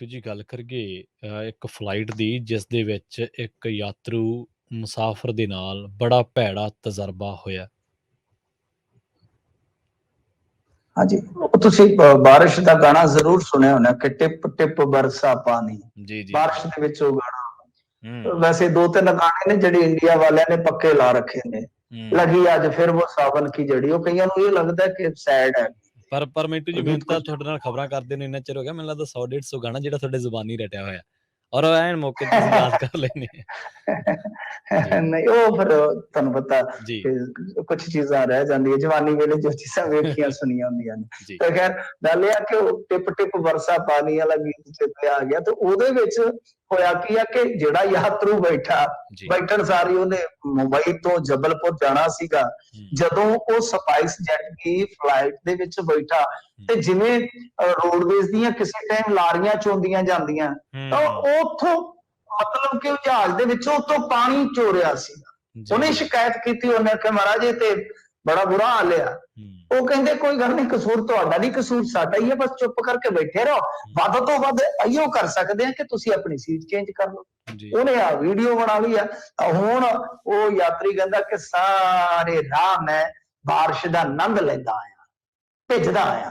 ਮਿੰਟੂ ਜੀ ਗੱਲ ਕਰੀਏ ਇੱਕ ਫਲਾਈਟ ਦੀ ਜਿਸ ਦੇ ਵਿੱਚ ਇੱਕ ਯਾਤਰੂ ਮੁਸਾਫਰ ਦੇ ਨਾਲ ਬੜਾ ਭੈੜਾ ਤਜਰਬਾ ਹੋਇਆ। ਹਾਂਜੀ, ਉਹ ਤੁਸੀਂ ਬਾਰਿਸ਼ ਦਾ ਗਾਣਾ ਜ਼ਰੂਰ ਸੁਣਿਆ ਹੋਣਾ ਕਿ ਟਿਪ ਟਿਪ ਬਰਸਾ ਪਾਣੀ। ਜੀ, ਜੀ, ਬਾਰਿਸ਼ ਜੀ। ਦੇ ਵਿੱਚ ਉਹ ਗਾਣਾ हुँ, ਵੈਸੇ 2-3 ਗਾਣੇ ਨੇ ਜਿਹੜੇ ਇੰਡੀਆ ਵਾਲਿਆਂ ਨੇ ਪੱਕੇ ਲਾ ਰੱਖੇ ਨੇ। हुँ। ਲਗੀ ਅੱਜ ਫਿਰ ਉਹ ਸਾਵਨ ਕੀ ਜੜੀ, ਉਹ ਕਈਆਂ ਨੂੰ ਇਹ ਲੱਗਦਾ ਕਿ ਸੈਡ ਹੈ। ਪਰ ਮਿੰਟੂ ਜੀ ਗੀਤ ਮੈਨੂੰ ਤਾਂ ਕੁਛ ਤੁਹਾਡੇ ਨਾਲ ਖਬਰਾਂ ਕਰਦੇ ਨੂੰ ਇੰਨਾ ਚਿਰ ਹੋ ਗਿਆ, ਮੈਨੂੰ ਲੱਗਦਾ 100-150 ਗਾਣਾ ਜਿਹੜਾ ਤੁਹਾਡੇ ਜ਼ੁਬਾਨੀ ਰਟਿਆ ਹੋਇਆ ਔਰ ਐਨ ਮੌਕੇ ਤੇ ਤੁਸੀਂ ਯਾਦ ਕਰ ਲੈਂਦੇ ਜੀ, ਨਹੀਂ ਉਹ ਫਿਰ ਤੁਹਾਨੂੰ ਪਤਾ ਜੀ, ਕਿ ਕੁਛ ਚੀਜ਼ਾਂ ਰਹਿ ਜਾਂਦੀਆਂ ਜਵਾਨੀ ਵੇਲੇ ਜੋ ਚੀਜ਼ਾਂ ਵੇਖੀਆਂ ਸੁਣੀਆਂ ਹੁੰਦੀਆਂ ਨੇ। ਜੀ, ਤੇ ਖੈਰ ਗੱਲ ਇਹ ਆ ਕਿ ਉਹ ਟਿਪ ਟਿਪ ਵਰਸਾ ਪਾਣੀ ਵਾਲਾ ਗੀਤ ਚੇਤੇ ਆ ਗਿਆ ਤੇ ਉਹਦੇ ਵਿੱਚ ਹੋਇਆ ਕੀ ਆ ਕਿ ਜਿਹੜਾ ਯਾਤਰੂ ਜੀ। ਬੈਠਣ ਸਾਰੀ ਉਹਨੇ ਮੁੰਬਈ ਤੋਂ ਜਬਲਪੁਰ ਜਾਣਾ ਸੀਗਾ। हुँ, ਜਦੋਂ ਉਹ ਸਪਾਈਸ ਜੈਟ ਦੀ ਫਲਾਈਟ ਦੇ ਵਿੱਚ ਬੈਠਾ हुँ, ਤੇ ਜਿਵੇਂ ਰੋਡਵੇਜ਼ ਦੀਆਂ ਕਿਸੇ ਟਾਈਮ ਲਾਰੀਆਂ ਚੋਂਦੀਆਂ ਜਾਂਦੀਆਂ ਤਾਂ हुँ। ਉਹ ਉੱਥੋਂ ਮਤਲਬ ਕਿ ਉਹ ਜਹਾਜ਼ ਦੇ ਵਿੱਚੋਂ ਉੱਤੋਂ ਪਾਣੀ ਚੋਰਿਆ ਸੀ। जी, ਉਹਨੇ जी, जी। ਸ਼ਿਕਾਇਤ ਕੀਤੀ, ਉਹਨੇ ਆਖਿਆ ਮਹਾਰਾਜ ਇਹ ਤੇ ਬੜਾ ਬੁਰਾ ਹਾਲ ਆ। हुँ, ਉਹ ਕਹਿੰਦੇ ਕੋਈ ਗੱਲ ਨਹੀਂ, ਕਸੂਰ ਤੁਹਾਡਾ ਨਹੀਂ, ਕਸੂਰ ਸਾਡਾ ਹੀ ਹੈ, ਬਸ ਚੁੱਪ ਕਰਕੇ ਬੈਠੇ ਰਹੋ। हुँ। ਵੱਧ ਤੋਂ ਵੱਧ ਇਹੀਓ ਕਰ ਸਕਦੇ ਆ ਕਿ ਤੁਸੀਂ ਆਪਣੀ ਸੀਟ ਚੇਂਜ ਕਰ ਲਓ। जी, ਉਹਨੇ ਆ ਵੀਡੀਓ ਬਣਾ ਲਈ ਆ। ਹੁਣ ਉਹ ਯਾਤਰੀ ਕਹਿੰਦਾ ਕਿ ਸਾਰੇ ਰਾਹ ਮੈਂ ਬਾਰਿਸ਼ ਦਾ ਆਨੰਦ ਲੈਂਦਾ ਆਇਆ, ਭਿੱਜਦਾ ਆਇਆ।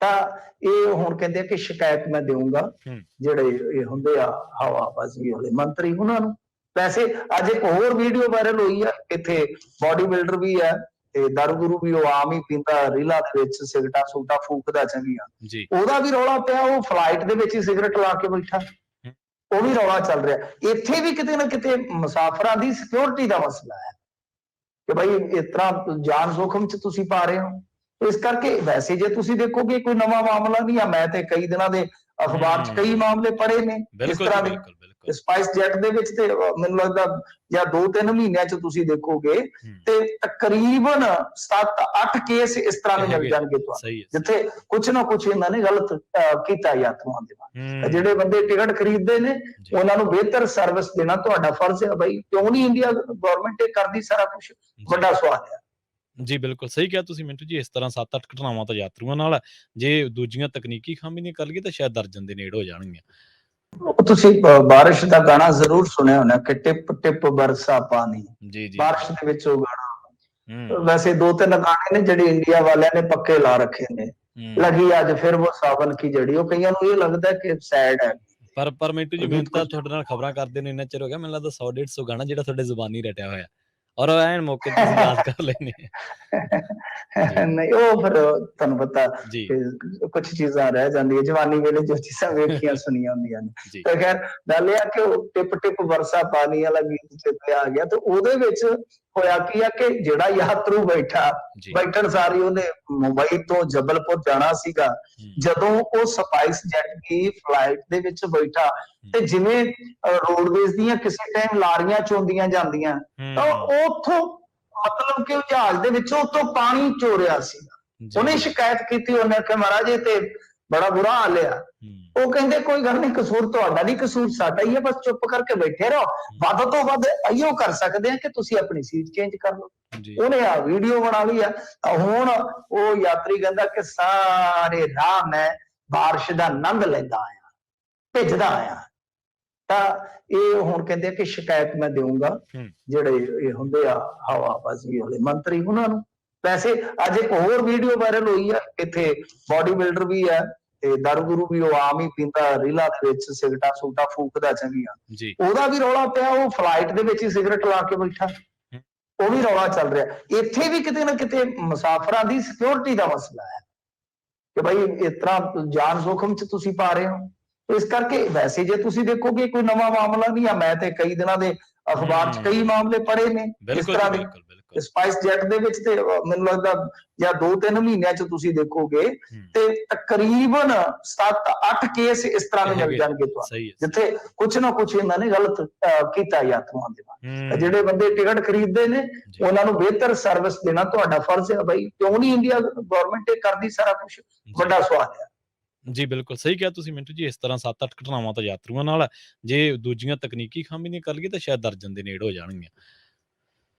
ਤਾਂ ਇਹ ਹੁਣ ਕਹਿੰਦੇ ਆ ਕਿ ਸ਼ਿਕਾਇਤ ਮੈਂ ਦੇਵਾਂਗਾ हुँ, ਜਿਹੜੇ ਇਹ ਹੁੰਦੇ ਆ ਹਵਾਬਾਜ਼ੀ ਵਾਲੇ ਮੰਤਰੀ ਉਹਨਾਂ ਨੂੰ। ਵੈਸੇ ਅੱਜ ਇੱਕ ਹੋਰ ਵੀਡੀਓ ਵਾਇਰਲ ਹੋਈ ਆ, ਇੱਥੇ ਬਾਡੀ ਬਿਲਡਰ ਵੀ ਹੈ ਤੇ ਦਾਰੂ ਵੀ ਉਹ ਆਮ ਹੀ ਪੀਂਦਾ, ਰੀਲਾਂ ਦੇ ਵਿੱਚ ਸਿਗਰਟਾਂ ਸੁਗਟਾਂ ਫੂਕਦਾ ਚੰਗੀਆਂ। जी। ਉਹਦਾ ਵੀ ਰੌਲਾ ਪਿਆ, ਉਹ ਫਲਾਈਟ ਦੇ ਵਿੱਚ ਹੀ ਸਿਗਰਟ ਲਾ ਕੇ ਬੈਠਾ। हुँ, ਉਹ ਵੀ ਰੌਲਾ ਚੱਲ ਰਿਹਾ। ਇੱਥੇ ਵੀ ਕਿਤੇ ਨਾ ਕਿਤੇ ਮੁਸਾਫਰਾਂ ਦੀ ਸਿਕਿਉਰਿਟੀ ਦਾ ਮਸਲਾ ਹੈ ਕਿ ਭਾਈ ਇਸ ਤਰ੍ਹਾਂ ਜਾਨ ਜੋਖਮ ਚ ਤੁਸੀਂ ਪਾ ਰਹੇ ਹੋ। ਇਸ ਕਰਕੇ ਵੈਸੇ ਜੇ ਤੁਸੀਂ ਦੇਖੋਗੇ ਕੋਈ ਨਵਾਂ ਮਾਮਲਾ ਨਹੀਂ ਆ। ਮੈਂ ਤੇ ਕਈ ਦਿਨਾਂ ਦੇ ਅਖਬਾਰ ਚ ਕਈ हुँ। ਮਾਮਲੇ ਪੜ੍ਹੇ ਨੇ ਇਸ बिल्कुल जी, ਤਰ੍ਹਾਂ ਦੇ। बिल्कुल, बिल्कुल। ਸਪਾਈਸ ਜੈਟ ਦੇ ਵਿੱਚ ਤੇ ਮੈਨੂੰ ਲੱਗਦਾ ਜਾਂ 2-3 ਮਹੀਨਿਆਂ ਚ ਤੁਸੀਂ ਦੇਖੋਗੇ हुँ, ਤੇ ਤਕਰੀਬਨ 7-8 ਕੇਸ ਇਸ ਤਰ੍ਹਾਂ ਦੇ ਮਿਲ ਹੈਗੇ। ਜਾਣਗੇ ਤੁਹਾਨੂੰ, ਸਹੀ ਹੈ, ਸਹੀ। ਜਿੱਥੇ ਕੁਛ ਨਾ ਕੁਛ ਇਹਨਾਂ ਨੇ ਗਲਤ ਕੀਤਾ ਯਾਤਰੂਆਂ ਦੇ ਨਾਲ। ਜਿਹੜੇ हुँ, ਬੰਦੇ ਟਿਕਟ ਖਰੀਦਦੇ ਨੇ जी। ਉਹਨਾਂ ਨੂੰ ਬਿਹਤਰ ਸਰਵਿਸ ਦੇਣਾ ਤੁਹਾਡਾ ਫਰਜ਼ ਹੈ। ਬਾਈ ਕਿਉਂ ਨਹੀਂ ਇੰਡੀਆ ਗਵਰਨਮੈਂਟ ਇਹ ਕਰਦੀ ਸਾਰਾ ਕੁਝ? ਜੀ। ਵੱਡਾ ਸਵਾਲ ਹੈ। ਜੀ, ਬਿਲਕੁਲ ਸਹੀ ਕਿਹਾ ਤੁਸੀਂ ਮਿੰਟੂ ਜੀ। ਇਸ ਤਰ੍ਹਾਂ 7-8 ਘਟਨਾਵਾਂ ਤਾਂ ਯਾਤਰੂਆਂ ਨਾਲ ਹੈ। ਜੇ ਦੂਜੀਆਂ ਤਕਨੀਕੀ ਖਾਮੀ ਦੀਆਂ ਕਰ ਲਈਏ ਤਾਂ ਸ਼ਾਇਦ ਦਰਜਨ ਦੇ ਨੇੜੇ ਹੋ ਜਾਣਗੀਆਂ। ਉਹ ਤੁਸੀਂ ਬਾਰਿਸ਼ ਦਾ ਗਾਣਾ ਜ਼ਰੂਰ ਸੁਣਿਆ ਹੋਣਾ ਕਿ ਟਿਪ ਟਿਪ ਬਰਸਾ ਪਾਣੀ। ਜੀ, ਜੀ, ਜੀ। ਬਾਰਿਸ਼ ਦੇ ਵਿੱਚ ਉਹ ਗਾਣਾ हुँ, ਵੈਸੇ 2-3 ਗਾਣੇ ਨੇ ਜਿਹੜੇ ਇੰਡੀਆ ਵਾਲਿਆਂ ਨੇ ਪੱਕੇ ਲਾ ਰੱਖੇ ਨੇ। हुँ। ਲਗੀ ਅੱਜ ਫਿਰ ਉਹ ਸਾਵਨ ਕੀ ਜੜੀ, ਉਹ ਕਈਆਂ ਨੂੰ ਇਹ ਲੱਗਦਾ ਕਿ ਸੈਡ ਹੈ। ਪਰ ਮਿੰਟੂ ਜੀ ਮੈਨੂੰ ਗੀਤ ਤਾਂ ਕੁਛ ਤੁਹਾਡੇ ਨਾਲ ਖਬਰਾਂ ਕਰਦੇ ਨੂੰ ਇੰਨਾ ਚਿਰ ਹੋ ਗਿਆ, ਮੈਨੂੰ ਲੱਗਦਾ 100-150 ਗਾਣਾ ਜਿਹੜਾ ਤੁਹਾਡੇ ਜ਼ੁਬਾਨੀ ਰਟਿਆ ਹੋਇਆ ਔਰ ਐਨ ਮੌਕੇ ਤੇ ਤੁਸੀਂ ਯਾਦ ਕਰ ਲੈਂਦੇ ਜੀ, ਨਹੀਂ ਉਹ ਫਿਰ ਤੁਹਾਨੂੰ ਪਤਾ ਜੀ, ਕਿ ਕੁਛ ਚੀਜ਼ਾਂ ਰਹਿ ਜਾਂਦੀਆਂ ਜਵਾਨੀ ਵੇਲੇ ਜੋ ਚੀਜ਼ਾਂ ਵੇਖੀਆਂ ਸੁਣੀਆਂ ਹੁੰਦੀਆਂ ਨੇ। ਜੀ। ਤੇ ਖੈਰ ਗੱਲ ਇਹ ਆ ਕਿ ਉਹ ਟਿਪ ਟਿਪ ਵਰਸਾ ਪਾਣੀ ਵਾਲਾ ਗੀਤ ਚੇਤੇ ਆ ਗਿਆ ਤੇ ਉਹਦੇ ਵਿੱਚ ਹੋਇਆ ਕੀ ਆ ਕਿ ਜਿਹੜਾ ਯਾਤਰੂ ਜੀ। ਬੈਠਣ ਸਾਰੀ ਉਹਨੇ ਮੁੰਬਈ ਤੋਂ ਜਬਲਪੁਰ ਜਾਣਾ ਸੀਗਾ। हुँ, ਜਦੋਂ ਉਹ ਸਪਾਈਸ ਜੈਟ ਦੀ ਫਲਾਈਟ ਦੇ ਵਿੱਚ ਬੈਠਾ हुँ, ਤੇ ਜਿਵੇਂ ਰੋਡਵੇਜ਼ ਦੀਆਂ ਕਿਸੇ ਟਾਈਮ ਲਾਰੀਆਂ ਚੋਂਦੀਆਂ ਜਾਂਦੀਆਂ ਤਾਂ हुँ। ਉਹ ਉੱਥੋਂ ਮਤਲਬ ਕਿ ਉਹ ਜਹਾਜ਼ ਦੇ ਵਿੱਚੋਂ ਉੱਤੋਂ ਪਾਣੀ ਚੋਰਿਆ ਸੀ। जी, ਉਹਨੇ जी, जी। ਸ਼ਿਕਾਇਤ ਕੀਤੀ, ਉਹਨੇ ਆਖਿਆ ਮਹਾਰਾਜ ਇਹ ਤੇ ਬੜਾ ਬੁਰਾ ਹਾਲ ਆ। हुँ, ਉਹ ਕਹਿੰਦੇ ਕੋਈ ਗੱਲ ਨਹੀਂ, ਕਸੂਰ ਤੁਹਾਡਾ ਨਹੀਂ, ਕਸੂਰ ਸਾਡਾ ਹੀ ਹੈ, ਬਸ ਚੁੱਪ ਕਰਕੇ ਬੈਠੇ ਰਹੋ। हुँ। ਵੱਧ ਤੋਂ ਵੱਧ ਇਹੀਓ ਕਰ ਸਕਦੇ ਆ ਕਿ ਤੁਸੀਂ ਆਪਣੀ ਸੀਟ ਚੇਂਜ ਕਰ ਲਓ। जी, ਉਹਨੇ ਆ ਵੀਡੀਓ ਬਣਾ ਲਈ ਆ। ਹੁਣ ਉਹ ਯਾਤਰੀ ਕਹਿੰਦਾ ਕਿ ਸਾਰੇ ਰਾਹ ਮੈਂ ਬਾਰਿਸ਼ ਦਾ ਆਨੰਦ ਲੈਂਦਾ ਆਇਆ, ਭਿੱਜਦਾ ਆਇਆ। ਤਾਂ ਇਹ ਹੁਣ ਕਹਿੰਦੇ ਆ ਕਿ ਸ਼ਿਕਾਇਤ ਮੈਂ ਦੇਵਾਂਗਾ हुँ, ਜਿਹੜੇ ਇਹ ਹੁੰਦੇ ਆ ਹਵਾਬਾਜ਼ੀ ਵਾਲੇ ਮੰਤਰੀ ਉਹਨਾਂ ਨੂੰ। ਵੈਸੇ ਅੱਜ ਇੱਕ ਹੋਰ ਵੀਡੀਓ ਵਾਇਰਲ ਹੋਈ ਆ, ਇੱਥੇ ਬਾਡੀ ਬਿਲਡਰ ਵੀ ਹੈ ਤੇ ਦਾਰੂ ਵੀ ਉਹ ਆਮ ਹੀ ਪੀਂਦਾ, ਰੀਲਾਂ ਦੇ ਵਿੱਚ ਸਿਗਰਟਾਂ ਸੁਗਟਾਂ ਫੂਕਦਾ ਚੰਗੀਆਂ। जी। ਉਹਦਾ ਵੀ ਰੌਲਾ ਪਿਆ, ਉਹ ਫਲਾਈਟ ਦੇ ਵਿੱਚ ਹੀ ਸਿਗਰਟ ਲਾ ਕੇ ਬੈਠਾ। हुँ, ਉਹ ਵੀ ਰੌਲਾ ਚੱਲ ਰਿਹਾ। ਇੱਥੇ ਵੀ ਕਿਤੇ ਨਾ ਕਿਤੇ ਮੁਸਾਫਰਾਂ ਦੀ ਸਿਕਿਉਰਿਟੀ ਦਾ ਮਸਲਾ ਹੈ ਕਿ ਭਾਈ ਇਸ ਤਰ੍ਹਾਂ ਜਾਨ ਜੋਖਮ ਚ ਤੁਸੀਂ ਪਾ ਰਹੇ ਹੋ। ਇਸ ਕਰਕੇ ਵੈਸੇ ਜੇ ਤੁਸੀਂ ਦੇਖੋਗੇ ਕੋਈ ਨਵਾਂ ਮਾਮਲਾ ਨਹੀਂ ਆ। ਮੈਂ ਤੇ ਕਈ ਦਿਨਾਂ ਦੇ ਅਖਬਾਰ ਚ ਕਈ हुँ। ਮਾਮਲੇ ਪੜ੍ਹੇ ਨੇ ਇਸ बिल्कुल जी, ਤਰ੍ਹਾਂ ਦੇ। बिल्कुल, बिल्कुल। ਸਪਾਈਸ ਜੈਟ ਦੇ ਵਿੱਚ ਤੇ ਮੈਨੂੰ ਲੱਗਦਾ ਜਾਂ 2-3 ਮਹੀਨਿਆਂ ਚ ਤੁਸੀਂ ਦੇਖੋਗੇ हुँ, ਤੇ ਤਕਰੀਬਨ 7-8 ਕੇਸ ਇਸ ਤਰ੍ਹਾਂ ਦੇ ਮਿਲ ਹੈਗੇ। ਜਾਣਗੇ ਤੁਹਾਨੂੰ, ਸਹੀ ਹੈ, ਸਹੀ। ਜਿੱਥੇ ਕੁਛ ਨਾ ਕੁਛ ਇਹਨਾਂ ਨੇ ਗਲਤ ਕੀਤਾ ਯਾਤਰੂਆਂ ਦੇ ਨਾਲ। हुँ, ਜਿਹੜੇ ਬੰਦੇ ਟਿਕਟ ਖਰੀਦਦੇ ਨੇ जी, ਉਹਨਾਂ ਨੂੰ ਬਿਹਤਰ ਸਰਵਿਸ ਦੇਣਾ ਤੁਹਾਡਾ ਫਰਜ਼ ਹੈ। ਬਾਈ ਕਿਉਂ ਨਹੀਂ ਇੰਡੀਆ ਗਵਰਨਮੈਂਟ ਇਹ ਕਰਦੀ ਸਾਰਾ ਕੁਝ? जी। ਵੱਡਾ ਸਵਾਲ ਹੈ। ਜੀ, ਬਿਲਕੁਲ ਸਹੀ ਕਿਹਾ ਤੁਸੀਂ ਮਿੰਟੂ ਜੀ। ਇਸ ਤਰ੍ਹਾਂ 7-8 ਘਟਨਾਵਾਂ ਤਾਂ ਯਾਤਰੂਆਂ ਨਾਲ ਹੈ। ਜੇ ਦੂਜੀਆਂ ਤਕਨੀਕੀ ਖਾਮੀ ਦੀਆਂ ਕਰ ਲਈਏ ਤਾਂ ਸ਼ਾਇਦ ਦਰਜਨ ਦੇ ਨੇੜੇ ਹੋ ਜਾਣਗੀਆਂ।